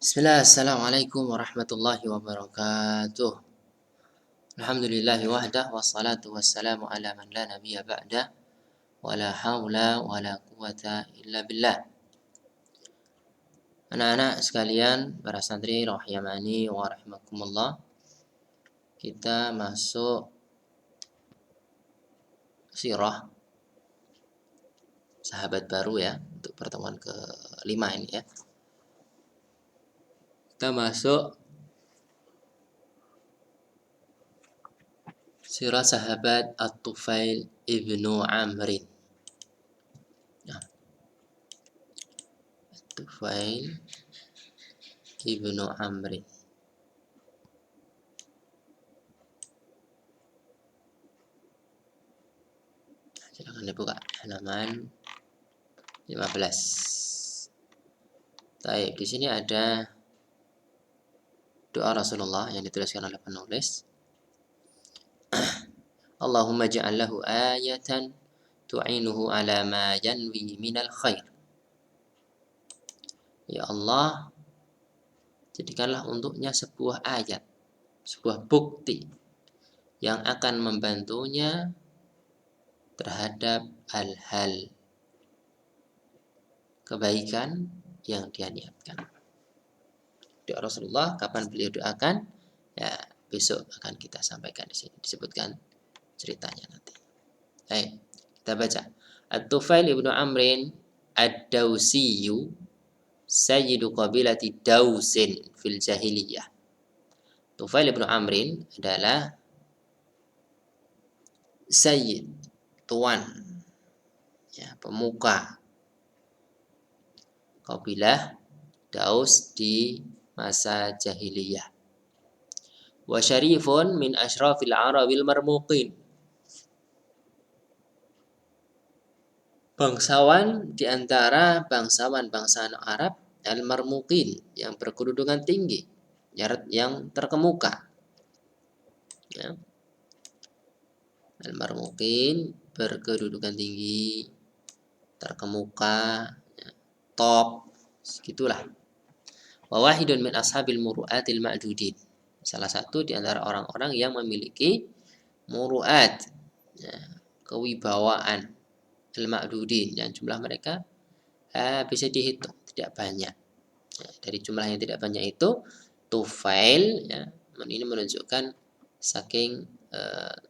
Bismillah, assalamualaikum warahmatullahi wabarakatuh. Alhamdulillahi wahdah, wassalatu wassalamu ala man la nabiyya ba'dah, wa la hawla wa la quwata illa billah. Anak-anak sekalian, para santri rahimani wa rahimakumullah, kita masuk sirah sahabat baru ya, untuk pertemuan ke-5 ini ya. Kita masuk sirah sahabat At-Tufail ibnu Amrin. Tufail ibnu Amrin. Silakan dibuka halaman 15. Baik, di sini ada doa Rasulullah yang dituliskan oleh penulis. Allahumma ja'al lahu ayatan tu'inuhu ala ma yanwi minal khair. Ya Allah, jadikanlah untuknya sebuah ayat, sebuah bukti yang akan membantunya terhadap hal-hal kebaikan yang dia niatkan. Doa Rasulullah, kapan beliau doakan? Ya, besok akan kita sampaikan di sini, disebutkan ceritanya nanti. Baik, kita baca. At-Tufail ibnu Amrin ad-Dawsiyu sayyidu qabilati Dausin fil jahiliyah. Tufail ibnu Amrin adalah sayyid, tuan, ya, pemuka kabilah Daus di masa jahiliyah. Wa syarifun min asyrafil arabil marmuqin. Bangsawan di antara bangsawan-bangsawan Arab al-marmuqin, yang berkedudukan tinggi, yang terkemuka. Ya. Al-marmuqin, berkedudukan tinggi, terkemuka, ya, top, segitulah. Wa wahidun min ashabil muru'atil ma'dudin. Salah satu di antara orang-orang yang memiliki muru'at, ya, kewibawaan al-ma'dudin, yang jumlah mereka bisa dihitung, tidak banyak. Ya, dari jumlah yang tidak banyak itu, Tufail, ya, ini menunjukkan saking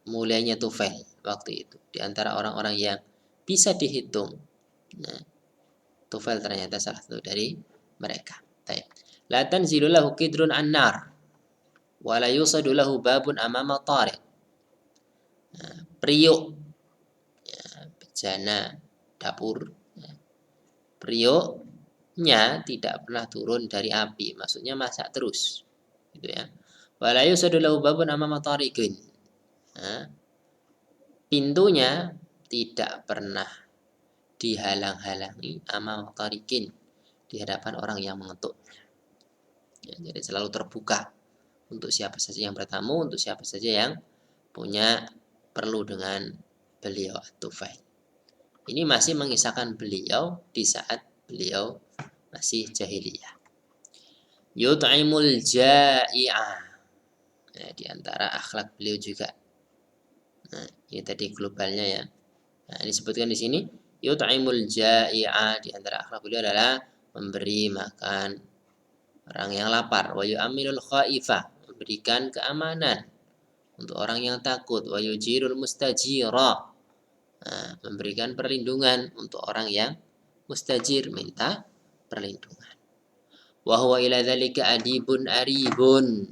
mulianya Tufail waktu itu. Di antara orang-orang yang bisa dihitung, ya, Tufail ternyata salah satu dari mereka. La tanzilu lahu kidrun an-nar wa la yusadu lahu babun amama tariq. Priuk, ya, bejana dapur, ya. Priuknya tidak pernah turun dari api, maksudnya masak terus, gitu ya. Wa la yusadu lahu babun amama tariqin. Pintunya tidak pernah dihalang-halangi amama tariqin, di hadapan orang yang mengetuknya. Ya, jadi selalu terbuka untuk siapa saja yang bertamu, untuk siapa saja yang punya perlu dengan beliau At-Tufail. Ini masih mengisahkan beliau di saat beliau masih jahiliyah. Yut'imul ja'i'ah. Nah, di antara akhlak beliau juga. Nah, ini tadi globalnya ya. Nah, disebutkan di sini yut'imul ja'i'ah, di antara akhlak beliau adalah memberi makan orang yang lapar, wa yu'aminul khaifah, memberikan keamanan untuk orang yang takut, wa yujirul mustajira, memberikan perlindungan untuk orang yang mustajir, minta perlindungan. Wa huwa ila dzalika adibun aribun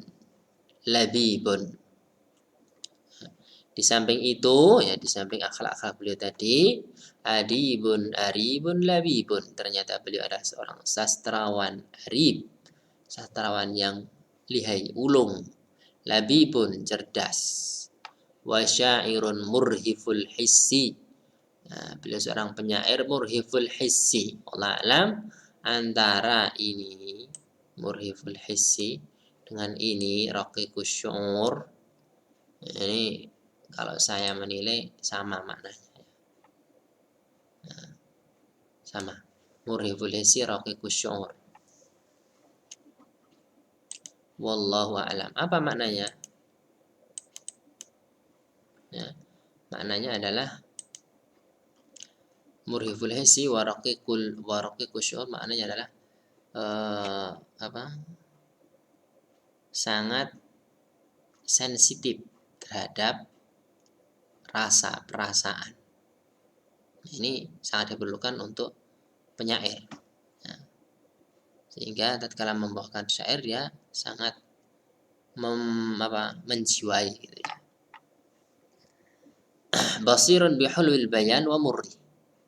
labibun. Di samping itu, ya, di samping akhlak-akhlak beliau tadi, adibun aribun labibun, ternyata beliau adalah seorang sastrawan arib, sastrawan yang lihai, ulung, labibun, cerdas, wa syairun murhiful hissi. Nah, beliau seorang penyair murhiful hissi. Allah alam, antara ini murhiful hissi dengan ini raqiqus syu'ur, ini kalau saya menilai sama maknanya. Nah, sama. Murhiful hissi raqiqus syu'ur. Wallahu a'lam. Apa maknanya? Ya, maknanya adalah murhiful hissi wa raqiqus syu'ur, maknanya adalah apa? Sangat sensitif terhadap rasa perasaan. Ini sangat diperlukan untuk penyair. Nah, sehingga tatkala membawakan syair dia sangat menjiwai gitu ya. Basirun bihulul bayan wa murri.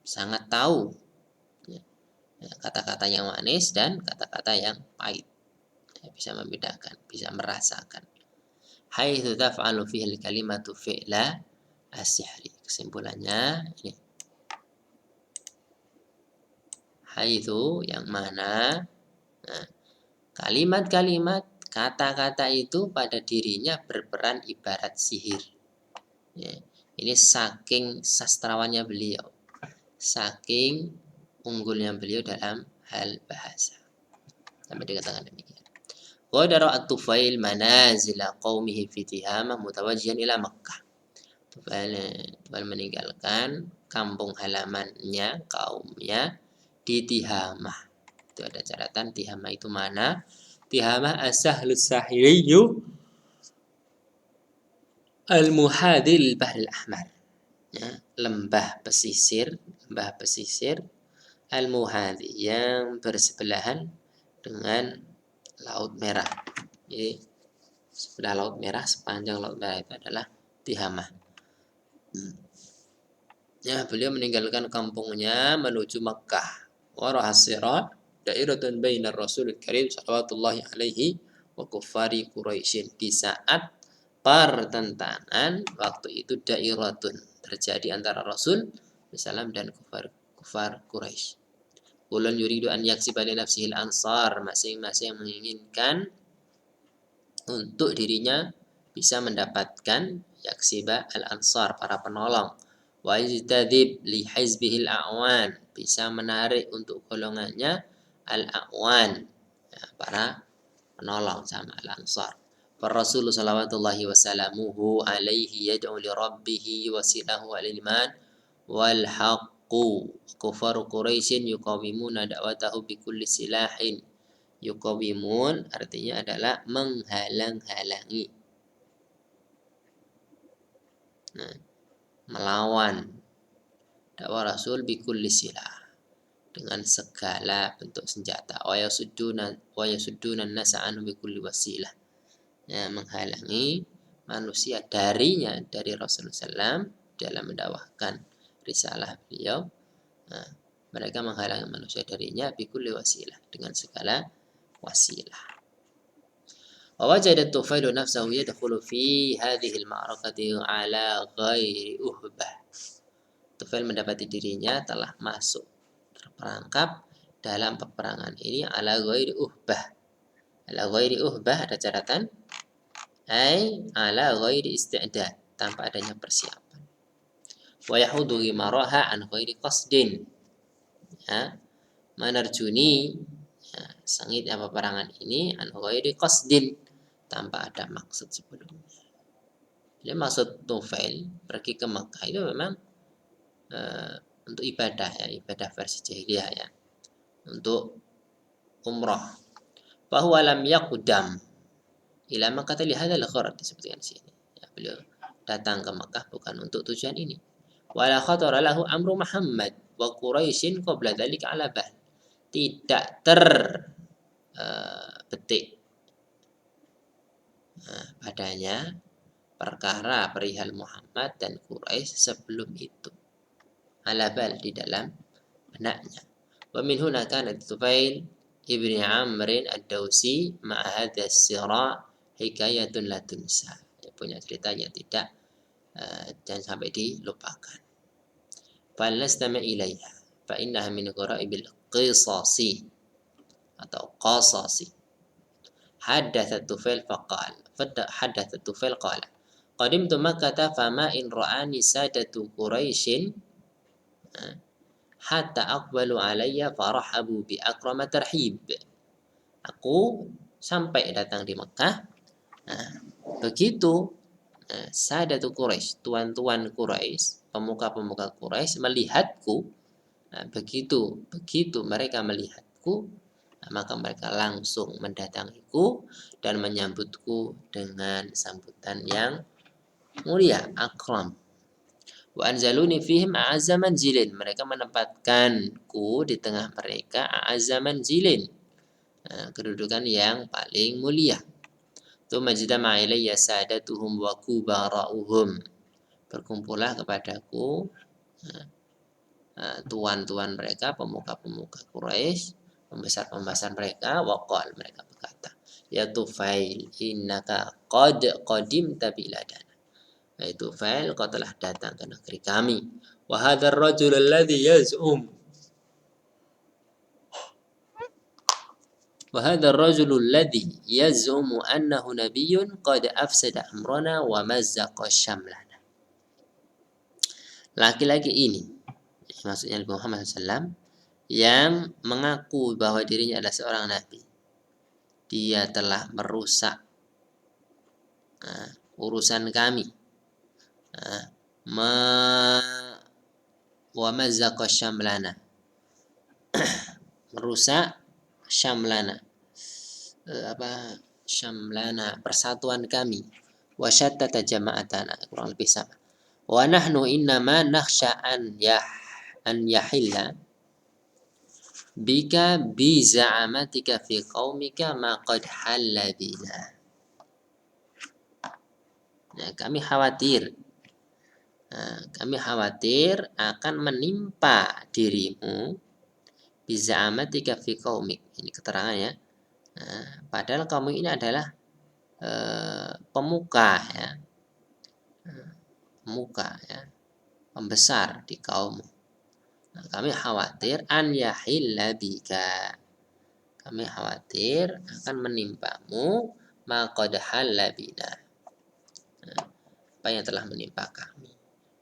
Sangat tahu ya, kata-kata yang manis dan kata-kata yang pahit. Ya, bisa membedakan, bisa merasakan. Haitsu taf'alu fihi kalimatu fi'la as-sihri. Kesimpulannya ini. Haitsu yang mana kalimat-kalimat kata-kata itu pada dirinya berperan ibarat sihir. Ya, ini saking sastrawannya beliau, saking unggulnya beliau dalam hal bahasa. Sampai dikatakan demikian. Qadara at-Tufail manazila qaumihi fi Tihamah mutawajjihan ila Makkah. Tufail meninggalkan kampung halamannya, kaumnya di Tihamah. Itu ada catatan Tihamah itu mana? Tihamah as-Sahlus Sahiliyu al-Muhadil Bahril Ahmar. Ya, lembah pesisir al-Muhadi yang bersebelahan dengan Laut Merah. Jadi sebelah Laut Merah, sepanjang Laut Merah itu adalah Tihamah. Ya, beliau meninggalkan kampungnya menuju Makkah. Warahasirat dairatun bainar Rasulul Karim sallallahu alaihi wa kuffari Quraisyin. Di saat pertentangan waktu itu dairatun terjadi antara Rasul sallam dan kufar Quraisy. Ulun yuridu an yaksiba li nafsihil ansar, masing-masing menginginkan untuk dirinya bisa mendapatkan yaksiba al-ansar, para penolong. Wa yajdadib li hizbihil a'wan, bisa menarik untuk golongannya al-a'wan, ya, para penolong sama al-ansar. Rasulullah sallallahu wasallamuhu alaihi yad'u li rabbih wasilahu al-iman wal haqqu. Kufaru Quraisyin yuqawimuna da'watahu bikulli silahin. Yuqawimun artinya adalah menghalang-halangi. Nah, melawan dakwah Rasul bikulli silah, dengan segala bentuk senjata. Wa yasudduna an-nasa anhu bikulli wasilah. Ya, menghalangi manusia darinya, dari Rasulullah SAW dalam mendakwahkan risalah beliau. Nah, mereka menghalangi manusia darinya bikulli wasilah, dengan segala wasilah. Wa wajada Tufailu nafsahu yadkhulu fi hadhihi al-ma'rakati ala ghairi uhbah. Tufail mendapati dirinya telah masuk, terperangkap dalam peperangan ini ala ghairi uhbah. Ala ghairi uhbah ada catatan, ai ala ghairi isti'dad, tanpa adanya persiapan. Wa yahudu maraha an ghairi qasdin. Ya, menerjuni sengitnya peperangan ini an ghairi qasdin, tanpa ada maksud sebelumnya. Jadi maksud Tufail pergi ke Mekah itu memang untuk ibadah ya, ibadah versi jahiliyah ya, untuk umrah. Bahwa lam yaqdam ila Makkah li hadzal gharad, disebutkan di sini. Ya, beliau datang ke Makkah bukan untuk tujuan ini. Wala khatara lahu amru Muhammad wa Quraisyin qabla dzalika ala bal. Tidak terbetik padanya perkara perihal Muhammad dan Quraisy sebelum itu. Ala bal, di dalam benaknya. Wa min huna kana Tufail ibni Amr ad-Dawsi ma'a hadha as-sira' hikayatun la tunsa. Dia punya ceritanya tidak dan sampai dilupakan. Falnastami' ilaiha fa innaha min ghara'ibil qisasi atau qasasi. Haddatsa Tufail faqala, haddatsa Tufail qala qadimtu Makkah fama in ra'ani sadatu Quraisyin hatta aqbalu alayya farahabu bi akrama tarhib. Aku sampai datang di Mekah. Nah, begitu Sadatu Quraisy, tuan-tuan Quraisy, pemuka-pemuka Quraisy melihatku, begitu mereka melihatku, maka mereka langsung mendatangiku dan menyambutku dengan sambutan yang mulia, akram. Wa anzaluni fihim a'azza manzilin. Mereka menempatkanku di tengah mereka a'azza manzilin, kedudukan yang paling mulia. Tsumma ijtama'a ilayya sadatuhum wa kubara'uhum. Berkumpullah kepadaku tuan-tuan mereka, pemuka-pemuka Quraisy, pembesar-pembesar mereka. Waqal, mereka berkata, ya Tufail, innaka qad qadimta biladana. Yaitu Tufail, kau telah datang ke negeri kami. Wa hadzal rajul alladhi yaz'um وهذا الرجل الذي يزعم أنه نبي قد أفسد أمرنا ومزق شملنا. Laki-laki ini, maksudnya Nabi Muhammad SAW, yang mengaku bahwa dirinya adalah seorang nabi, dia telah merusak urusan kami, wa mazzaqa syamlana, merusak syamlana, syamlana, persatuan kami, wa syattata jama'atana, kurang lebih sama. Wa nahnu innama nakhsha an yahilla bika bi za'amatika fi qaumika ma qad halla bina. Nah, kami khawatir akan menimpa dirimu bi za'amatika fi qaumik. Ini keterangan ya. Padahal kamu ini adalah pemuka ya. Pembesar di kaum. Kami khawatir an yahilla bika. Kami khawatir akan menimpamu ma qad halla bina. Apa yang telah menimpa kami.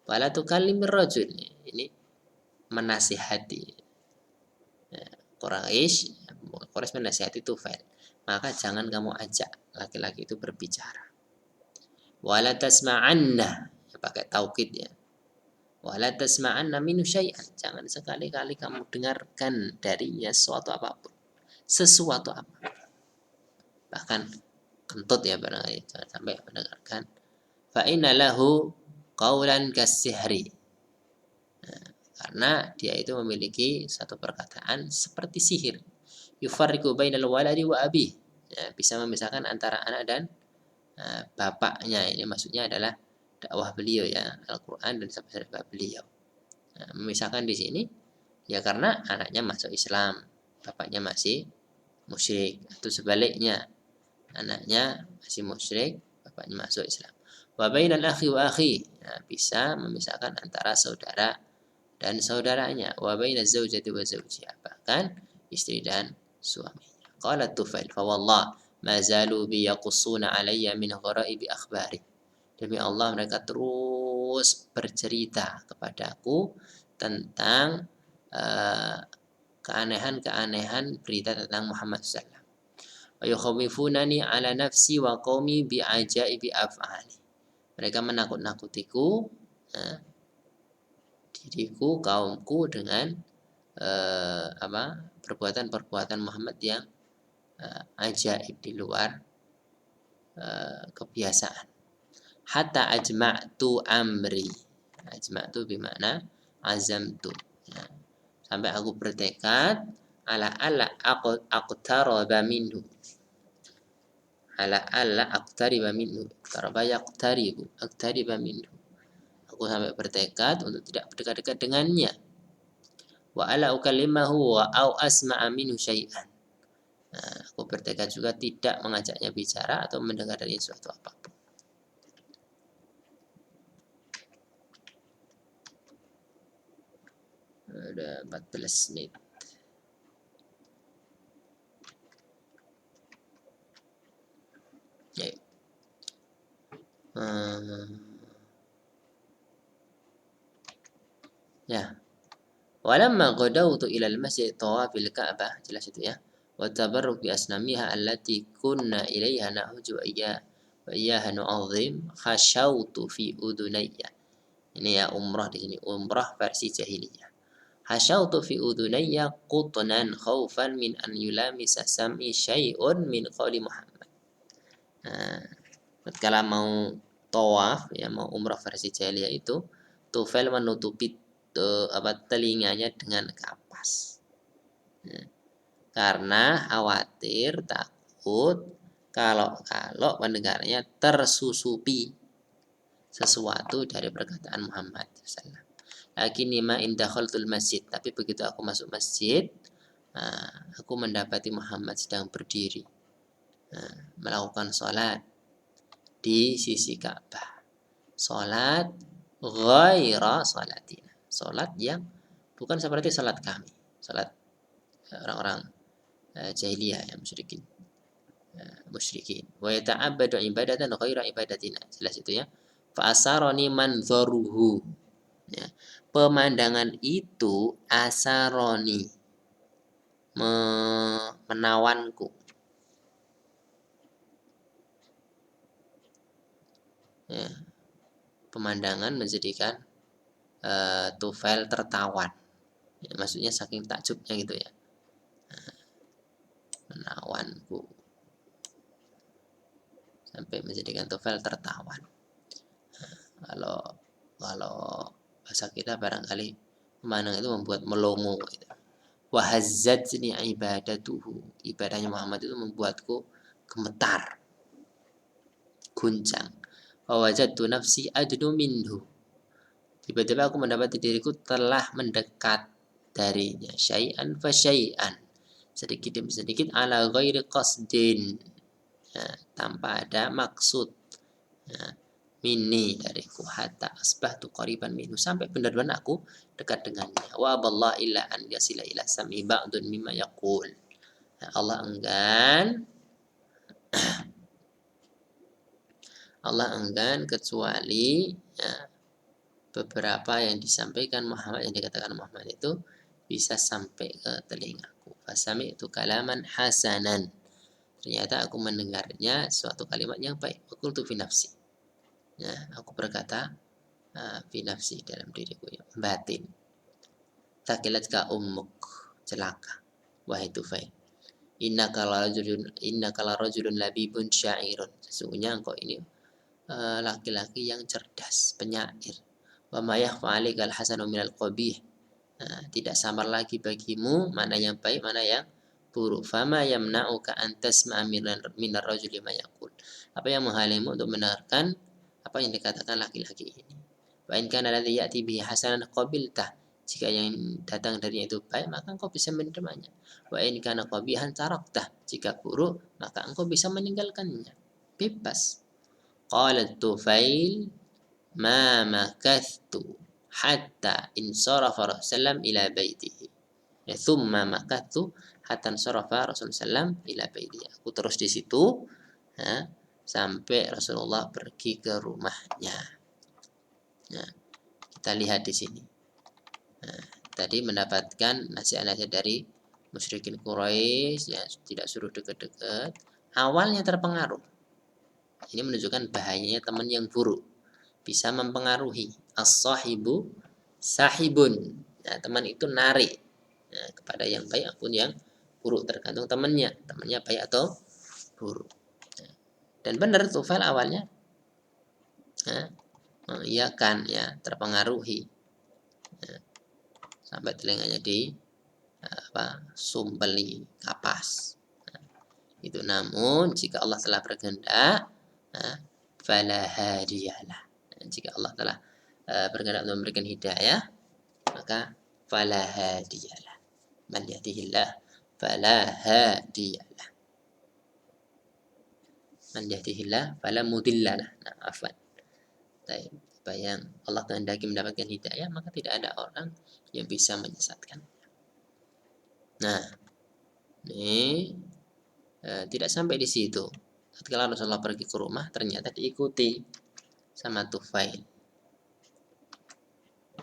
Wala tukallimir rajul. Ini menasihati Quraisy menasihati Tufail. Maka jangan kamu ajak laki-laki itu berbicara. Wala tasma'anna, pakai taukid ya. Wala tasma'anna minhu syai'an. Jangan sekali-kali kamu dengarkan darinya sesuatu apapun. Bahkan kentut ya barangkali, jangan sampai mendengarkan. Fa inna lahu qaulan kasihri. Karena dia itu memiliki satu perkataan seperti sihir. Yufarriqu bainal waladi wa abih. Ya, bisa memisahkan antara anak dan bapaknya. Ini maksudnya adalah dakwah beliau ya, Al-Quran dan sabda beliau. Memisahkan di sini ya karena anaknya masuk Islam, bapaknya masih musyrik, atau sebaliknya anaknya masih musyrik, bapaknya masuk Islam. Wa bainal akhi wa akhi, bisa memisahkan antara saudara dan saudaranya. Wa bainaz zaujati wa zawjiha, bahkan istri dan suaminya. Qala Tufail, fa wallah ma zalu bi yaqussuna alayya min ghara'ibi akhbari. Demi Allah mereka terus bercerita kepadaku tentang keanehan-keanehan berita tentang Muhammad SAW. Wa yukhawifunani ala nafsi wa qaumi bi ajaibi af'ali. Mereka menakut-nakutiku, diriku, kaumku dengan perbuatan-perbuatan Muhammad yang ajaib, di luar kebiasaan. Hatta ajma'tu amri. Ajma'tu bermakna azamtu. Sampai aku bertekad ala aqtaraba minhu. Ala aqtariba minhu. Qaraba aqtariba minhu. Aku sampai bertekad untuk tidak berdekat-dekat dengannya. Wa ala ukallimahu wa au asma'a minhu syai'an. Aku bertekad juga tidak mengajaknya bicara atau mendengar dari suatu apapun. Ada 14 menit. Ya. Walamma ghadawtu ila al-masjid tawafil Ka'bah, jelas itu ya. wa tabarruk bi asnamiha allati kunna ilaiha na'uju wa iyyaha nu'azzim khasyautu fi udunayya. Ini ya umrah di sini, umrah versi jahiliyah. Hasyautu fi udunayya qutnan khaufan min an yulamisa sam'i syai'un min qawli Muhammad. Nah, ketika mau tawaf ya, mau umrah versi jahiliyah itu Tufail menutupi telinganya dengan kapas. Nah, karena khawatir takut kalau pendengarnya tersusupi sesuatu dari perkataan Muhammad SAW. Lakinni ma indakhaltul masjid, tapi begitu aku masuk masjid, aku mendapati Muhammad sedang berdiri, melakukan sholat di sisi Ka'bah. Sholat ghaira sholatina, sholat yang bukan seperti sholat kami, sholat orang-orang jahiliyah yang musyrikin. Wa yata'abbadu ibadatan ghaira ibadatina, jelas itu ya. Fa asarani manzaruhu, ya. Pemandangan itu asaroni, menawanku, ya. Pemandangan menjadikan Tufail tertawan, ya, maksudnya saking takjubnya gitu ya. Menawanku sampai menjadikan Tufail tertawan. Kalau bahasa kita barangkali pemandangan itu membuat melongo gitu. Wahazzatni ibadatuhu, ibadahnya Muhammad itu membuatku gemetar, guncang. Wawajadtu nafsi adnu minhu, tiba-tiba aku mendapati diriku telah mendekat darinya, syai'an fa syai'an, sedikit demi sedikit, ala ghairi qasdin, ya, tanpa ada maksud, ya, minni dariku, hatta asbahtu qariban minhu, sampai benar-benar aku dekat dengannya. Wa aballah illa an yasila ila sam'i ba'dun mimma yaqul. Ya, Allah enggan kecuali, ya, beberapa yang disampaikan Muhammad, yang dikatakan Muhammad itu bisa sampai ke telingaku. Fasami itu kalaman hasanan, ternyata aku mendengarnya suatu kalimat yang baik. Qultu fi nafsi, ya, aku berkata fi nafsi, dalam diriku, ya, batin. Takilat ka ummuk, celaka wahai Tufail. Innaka la rajulun labibun syairun, sesungguhnya engkau ini laki-laki yang cerdas, penyair. Wa ma yakhfa 'alaikal hasanu minal qabih, tidak samar lagi bagimu mana yang baik, mana yang buruk. Fama yamna'uka an tasma'a minar rajuli ma yaqul, apa yang menghalangmu untuk mendengarkan apa yang dikatakan laki-laki ini. Wa in kana alladhi ya'ti bihi hasanan qabiltah, jika yang datang darinya itu baik, maka engkau bisa menerimanya. Wa in kana qabihan taraktah, jika buruk maka engkau bisa meninggalkannya, bebas. Qala Tufail ma makathtu hatta insarafa Rasulullah ila baitihi. Ya, thumma makathtu hatta insarafa Rasulullah ila baitihi. Aku terus di situ, ya, sampai Rasulullah pergi ke rumahnya. Ya, kita lihat di sini. Nah, tadi mendapatkan nasihat-nasihat dari musyrikin Quraisy, ya, tidak suruh dekat-dekat. Awalnya terpengaruh. Ini menunjukkan bahayanya teman yang buruk, bisa mempengaruhi. As-sahibu sahibun, ya, teman itu narik, ya, kepada yang baik ataupun yang buruk, tergantung temannya baik atau buruk. Ya. Dan benar Tufail awalnya, ya, mengiyakan, ya, terpengaruhi, ya, sampai telinganya di sumpeli kapas. Nah, itu, namun jika Allah telah berkehendak, fala hadiyalah, jika Allah telah berkehendak untuk memberikan hidayah, maka fala hadiyalah, man yahdihillah fala hadiyalah, man yahdihillah fala mudhillalah. Nah, afwan. Bayang Allah kehendaki mendapatkan hidayah, maka tidak ada orang yang bisa menyesatkan. Nah, ini tidak sampai di situ. Ketika Rasulullah pergi ke rumah, ternyata diikuti sama Tufail,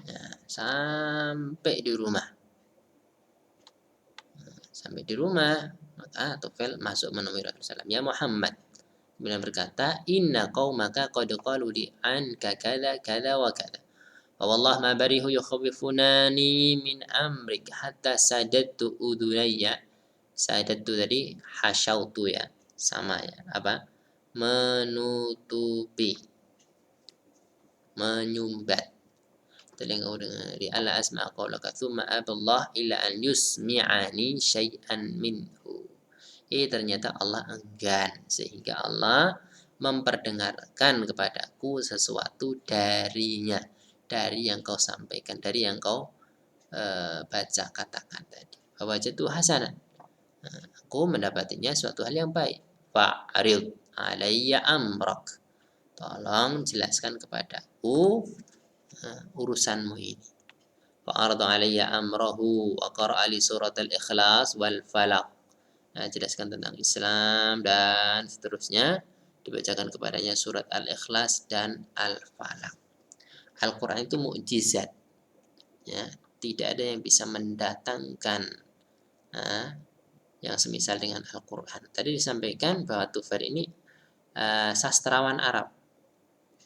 ya, sampai di rumah. Maka Tufail masuk menemui Rasulullah SAW. Ya Muhammad. Kemudian berkata, Inna qaumaka qad qalu li anka kada kada wa kada. Wallah ma barihu yukhawifunani min amrik hatta sajadtu udunayya. Sajadtu tadi hasyautu ya. Sama ya. Apa? Menutupi. Menyumbat. Telinga dengan di ala asma qaulaka thumma aballah illa an yusmi'ani syai'an minhu. Ternyata Allah enggan sehingga Allah memperdengarkan kepadaku sesuatu darinya, dari yang kau sampaikan, dari yang kau baca katakan tadi. Bahwa itu hasanah. Aku mendapatinya suatu hal yang baik. Fa'rid alayya amrak. Tolong jelaskan kepadaku urusanmu ini. Fa'arada alayya amrahu wa qara'a li surat al-ikhlas wal falaq. Nah, jelaskan tentang Islam dan seterusnya, dibacakan kepadanya surat Al-Ikhlas dan Al-Falaq. Al-Quran itu mukjizat, ya, tidak ada yang bisa mendatangkan yang semisal dengan Al-Quran. Tadi disampaikan bahwa Tufail ini sastrawan Arab,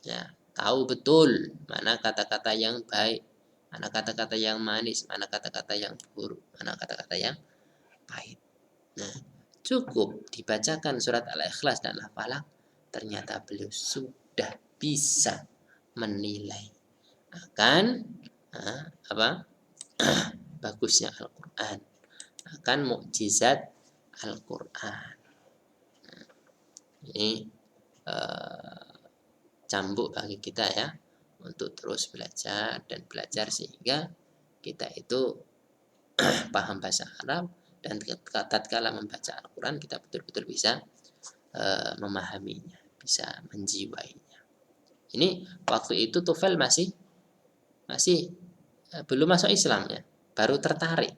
ya, tahu betul mana kata-kata yang baik, mana kata-kata yang manis, mana kata-kata yang buruk, mana kata-kata yang pahit. Nah, cukup dibacakan surat Al-Ikhlas dan Al-Falaq, ternyata beliau sudah bisa menilai akan bagusnya Al-Quran, akan mukjizat Al-Quran. Ini cambuk bagi kita ya, untuk terus belajar dan belajar sehingga kita itu paham bahasa Arab, dan tatkala membaca Al-Quran kita betul-betul bisa memahaminya, bisa menjiwainya. Ini waktu itu Tufail masih belum masuk Islam ya, baru tertarik.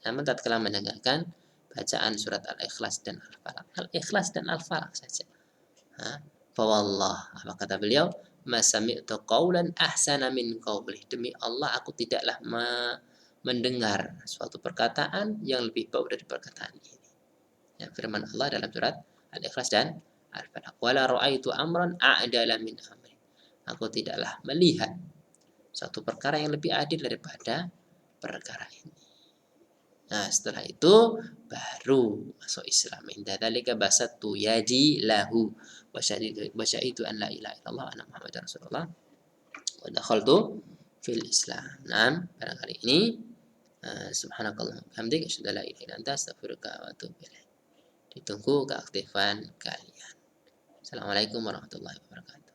Namun tatkala mendengarkan bacaan surat Al-Ikhlas dan Al-Falaq, Al-Ikhlas dan Al-Falaq saja. Fawallah, apa kata beliau? Ma sami'tu qawlan ahsana min qawlih. Demi Allah aku tidaklah mendengar suatu perkataan yang lebih baik dari perkataan ini. Ya, firman Allah dalam surat Al-Ikhlas dan Al-Falaq. Wala ra'aitu amran a'dala min amri. Aku tidaklah melihat suatu perkara yang lebih adil daripada perkara ini. Nah, setelah itu baru masuk Islam. Inda dzalika basattu yadi lahu wa syahidu an la ilaha illallah anna Muhammadar Rasulullah wa dakhaltu fil Islam. Nah, barangkali ini subhanakallah hamdika asyhadu an la ilaha illa anta astaghfiruka wa atubu ilaik. Ditunggu keaktifan kalian. Assalamualaikum warahmatullahi wabarakatuh.